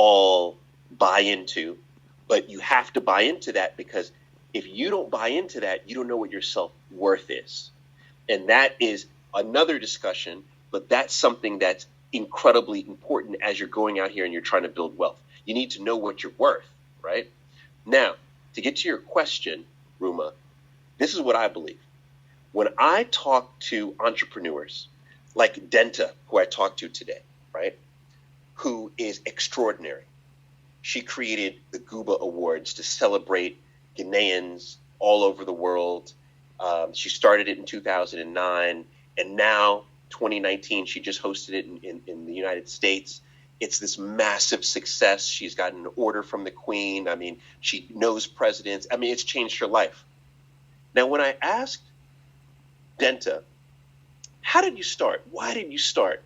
all buy into, but you have to buy into that, because if you don't buy into that, you don't know what your self-worth is. And that is another discussion, but that's something that's incredibly important as you're going out here and you're trying to build wealth. You need to know what you're worth, right? Now, to get to your question, Ruma, this is what I believe. When I talk to entrepreneurs like Denta, who I talked to today, right, who is extraordinary. She created the Guba Awards to celebrate Ghanaians all over the world. She started it in 2009, and now 2019, she just hosted it in the United States. It's this massive success. She's gotten an order from the Queen. I mean, she knows presidents. I mean, it's changed her life. Now, when I asked Denta, how did you start? Why did you start?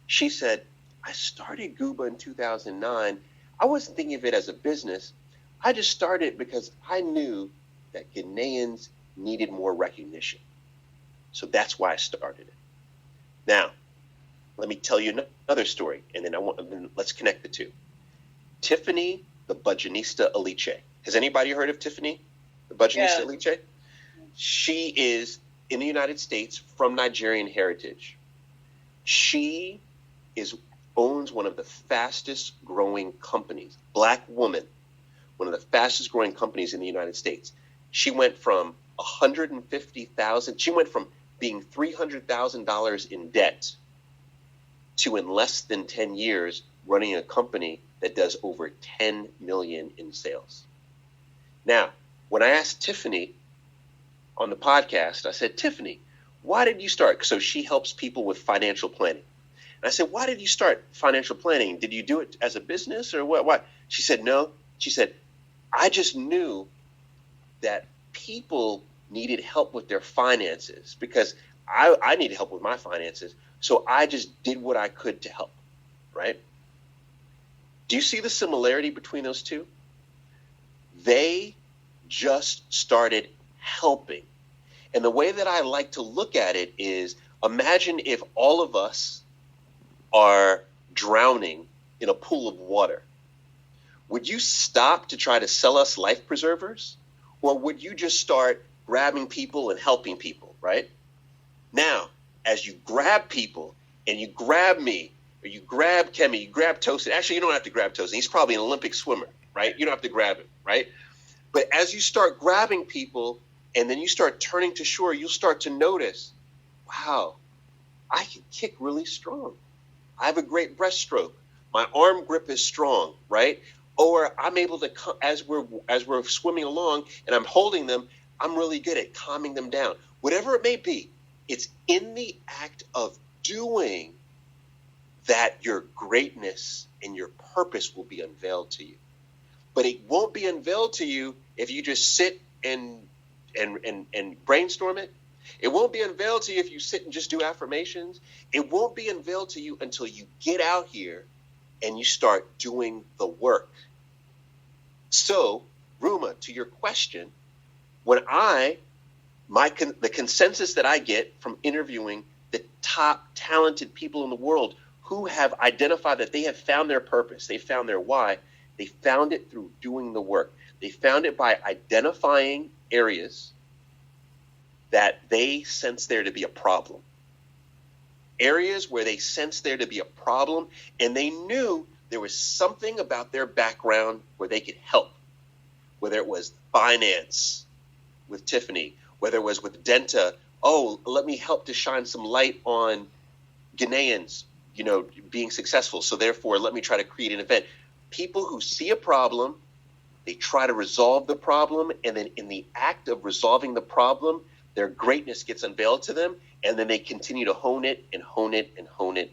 She said, I started Guba in 2009. I wasn't thinking of it as a business. I just started because I knew that Ghanaians needed more recognition. So that's why I started it. Now, let me tell you another story, and then let's connect the two. Tiffany, the Budgetnista Aliche. Has anybody heard of Tiffany, the Budgetnista Aliche? She is in the United States from Nigerian heritage. She owns one of the fastest growing companies, Black woman, one of the fastest growing companies in the United States. She went from $150,000, she went from being $300,000 in debt to, in less than 10 years, running a company that does over 10 million in sales. Now, when I asked Tiffany on the podcast, I said, Tiffany, why did you start? So she helps people with financial planning. And I said, why did you start financial planning? Did you do it as a business or what? Why? She said, no. She said, I just knew that people needed help with their finances because I needed help with my finances. So I just did what I could to help, right? Do you see the similarity between those two? They just started helping. And the way that I like to look at it is, imagine if all of us are drowning in a pool of water. Would you stop to try to sell us life preservers? Or would you just start grabbing people and helping people, right? Now, as you grab people and you grab me, or you grab Kemi, you grab Tosin. Actually, you don't have to grab Tosin. He's probably an Olympic swimmer, right? You don't have to grab him, right? But as you start grabbing people and then you start turning to shore, you'll start to notice, wow, I can kick really strong. I have a great breaststroke. My arm grip is strong, right? Or I'm able to, as we're swimming along and I'm holding them, I'm really good at calming them down. Whatever it may be, it's in the act of doing that your greatness and your purpose will be unveiled to you. But it won't be unveiled to you if you just sit and brainstorm it. It won't be unveiled to you if you sit and just do affirmations. It won't be unveiled to you until you get out here and you start doing the work. So, Ruma, to your question, when the consensus that I get from interviewing the top talented people in the world who have identified that they have found their purpose, they found their why, they found it through doing the work. They found it by identifying areas that they sense there to be a problem. Areas where they sense there to be a problem, and they knew there was something about their background where they could help. Whether it was finance with Tiffany, whether it was with Denta, oh, let me help to shine some light on Ghanaians, being successful. So therefore, let me try to create an event. People who see a problem, they try to resolve the problem, and then in the act of resolving the problem, their greatness gets unveiled to them, and then they continue to hone it and hone it and hone it